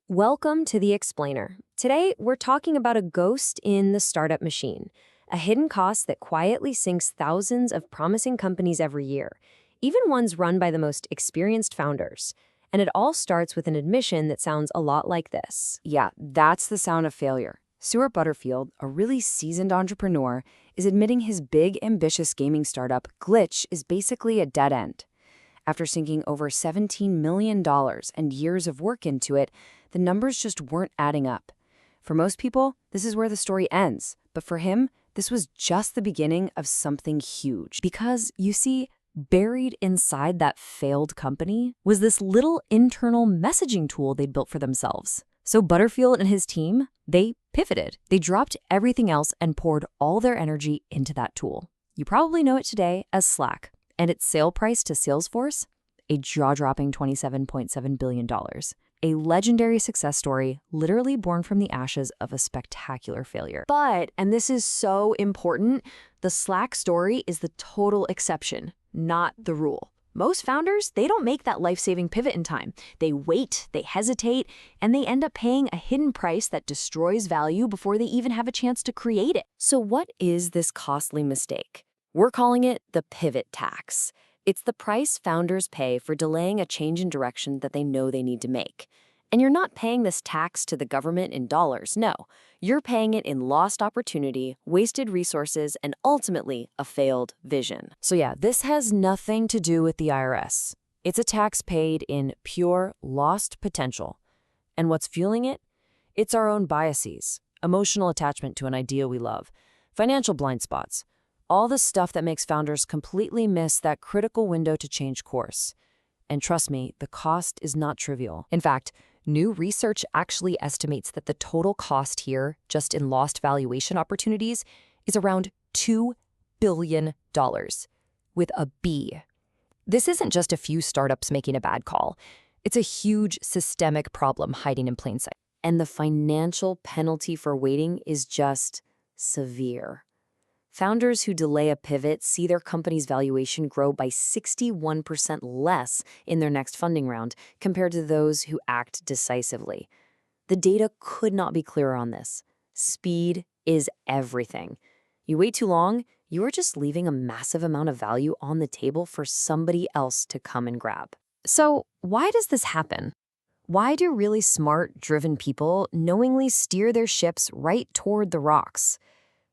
Welcome to The Explainer. Today, we're talking about a ghost in the startup machine, a hidden cost that quietly sinks thousands of promising companies every year, even ones run by the most experienced founders. And it all starts with an admission that sounds a lot like this. Yeah, that's the sound of failure. Stuart Butterfield, a really seasoned entrepreneur, is admitting his big, ambitious gaming startup, Glitch, is basically a dead end. After sinking over $17 million and years of work into it, the numbers just weren't adding up. For most people, this is where the story ends. But for him, this was just the beginning of something huge. Because, you see, buried inside that failed company was this little internal messaging tool they'd built for themselves. So Butterfield and his team, they pivoted. They dropped everything else and poured all their energy into that tool. You probably know it today as Slack. And its sale price to Salesforce? A jaw-dropping $27.7 billion. A legendary success story literally born from the ashes of a spectacular failure. But, and this is so important, the Slack story is the total exception, not the rule. Most founders, they don't make that life-saving pivot in time. They wait, they hesitate, and they end up paying a hidden price that destroys value before they even have a chance to create it. So what is this costly mistake? We're calling it the pivot tax. It's the price founders pay for delaying a change in direction that they know they need to make. And you're not paying this tax to the government in dollars, no. You're paying it in lost opportunity, wasted resources, and ultimately a failed vision. So yeah, this has nothing to do with the IRS. It's a tax paid in pure lost potential. And what's fueling it? It's our own biases, emotional attachment to an idea we love, financial blind spots, all the stuff that makes founders completely miss that critical window to change course. And trust me, the cost is not trivial. In fact, new research actually estimates that the total cost here, just in lost valuation opportunities, is around $2 billion, with a B. This isn't just a few startups making a bad call. It's a huge systemic problem hiding in plain sight. And the financial penalty for waiting is just severe. Founders who delay a pivot see their company's valuation grow by 61% less in their next funding round compared to those who act decisively. The data could not be clearer on this. Speed is everything. You wait too long, you are just leaving a massive amount of value on the table for somebody else to come and grab. So, why does this happen? Why do really smart, driven people knowingly steer their ships right toward the rocks?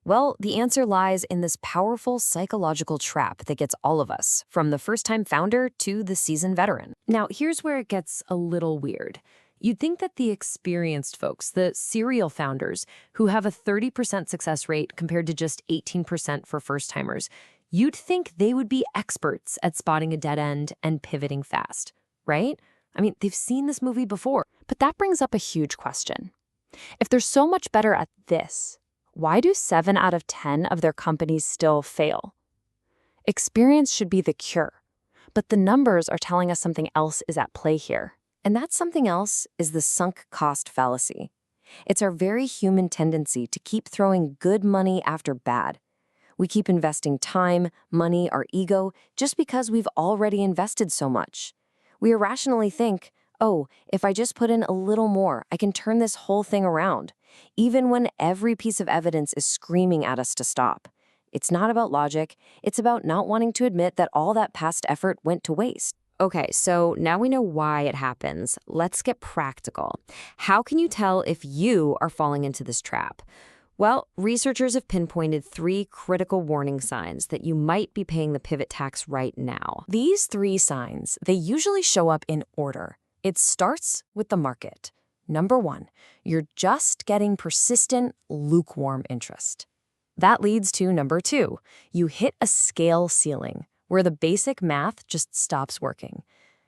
Well, the answer lies in this powerful psychological trap that gets all of us, from the first-time founder to the seasoned veteran. Now, here's where it gets a little weird. You'd think that the experienced folks, the serial founders, who have a 30% success rate compared to just 18% for first-timers, you'd think they would be experts at spotting a dead end and pivoting fast, right? I mean, they've seen this movie before. But that brings up a huge question. If they're so much better at this, why do 7 out of 10 of their companies still fail? Experience should be the cure, but the numbers are telling us something else is at play here. And that something else is the sunk cost fallacy. It's our very human tendency to keep throwing good money after bad. We keep investing time, money, our ego, just because we've already invested so much. We irrationally think, oh, if I just put in a little more, I can turn this whole thing around, even when every piece of evidence is screaming at us to stop. It's not about logic. It's about not wanting to admit that all that past effort went to waste. Okay, so now we know why it happens. Let's get practical. How can you tell if you are falling into this trap? Well, researchers have pinpointed 3 critical warning signs that you might be paying the pivot tax right now. These 3 signs, they usually show up in order. It starts with the market. Number 1, you're just getting persistent, lukewarm interest. That leads to number 2, you hit a scale ceiling where the basic math just stops working.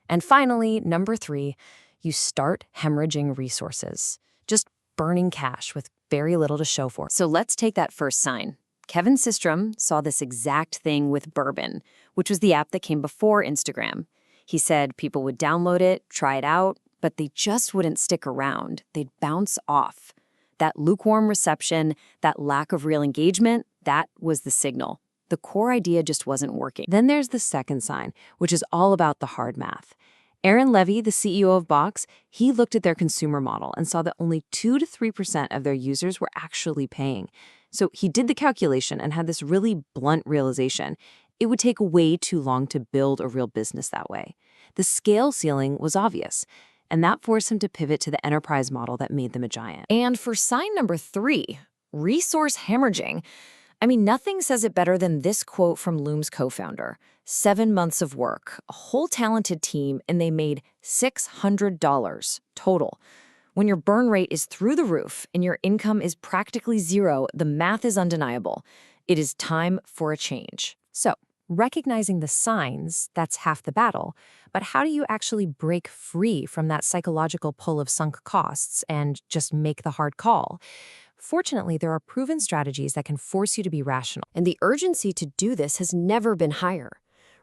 And finally, number 3, you start hemorrhaging resources, just burning cash with very little to show for it. So let's take that first sign. Kevin Systrom saw this exact thing with Bourbon, which was the app that came before Instagram. He said people would download it, try it out, but they just wouldn't stick around. They'd bounce off. That lukewarm reception, that lack of real engagement, that was the signal. The core idea just wasn't working. Then there's the second sign, which is all about the hard math. Aaron Levy, the CEO of Box, he looked at their consumer model and saw that only 2 to 3% of their users were actually paying. So he did the calculation and had this really blunt realization. It would take way too long to build a real business that way. The scale ceiling was obvious, and that forced him to pivot to the enterprise model that made them a giant. And for sign number 3, resource hemorrhaging, I mean, nothing says it better than this quote from Loom's co-founder. 7 months of work, a whole talented team, and they made $600 total. When your burn rate is through the roof and your income is practically zero, the math is undeniable. It is time for a change. So, recognizing the signs, that's half the battle. But how do you actually break free from that psychological pull of sunk costs and just make the hard call? Fortunately, there are proven strategies that can force you to be rational. And the urgency to do this has never been higher.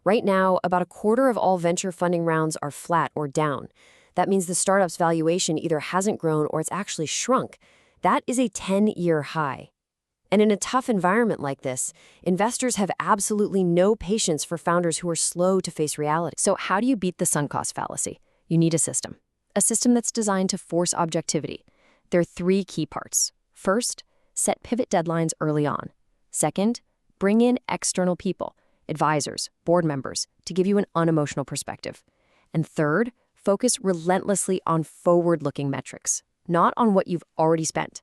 Right now, about a quarter of all venture funding rounds are flat or down. That means the startup's valuation either hasn't grown or it's actually shrunk. That is a 10-year high. And in a tough environment like this, investors have absolutely no patience for founders who are slow to face reality. So how do you beat the sunk cost fallacy? You need a system that's designed to force objectivity. There are 3 key parts. First, set pivot deadlines early on. Second, bring in external people, advisors, board members, to give you an unemotional perspective. And third, focus relentlessly on forward-looking metrics, not on what you've already spent.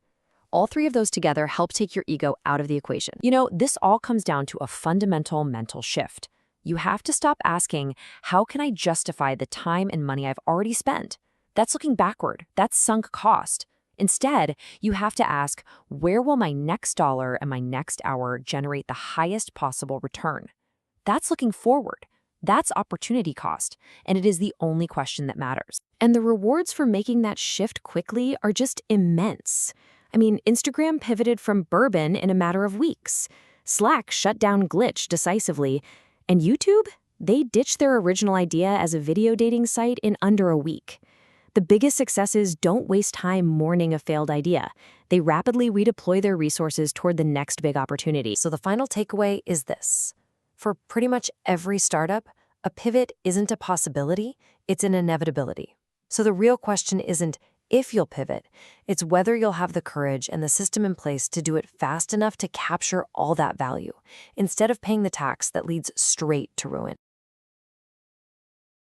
All 3 of those together help take your ego out of the equation. You know, this all comes down to a fundamental mental shift. You have to stop asking, how can I justify the time and money I've already spent? That's looking backward. That's sunk cost. Instead, you have to ask, where will my next dollar and my next hour generate the highest possible return? That's looking forward. That's opportunity cost, and it is the only question that matters. And the rewards for making that shift quickly are just immense. I mean, Instagram pivoted from bourbon in a matter of weeks. Slack shut down Glitch decisively. And YouTube? They ditched their original idea as a video dating site in under a week. The biggest successes don't waste time mourning a failed idea. They rapidly redeploy their resources toward the next big opportunity. So the final takeaway is this. For pretty much every startup, a pivot isn't a possibility, it's an inevitability. So the real question isn't if you'll pivot, it's whether you'll have the courage and the system in place to do it fast enough to capture all that value, instead of paying the tax that leads straight to ruin.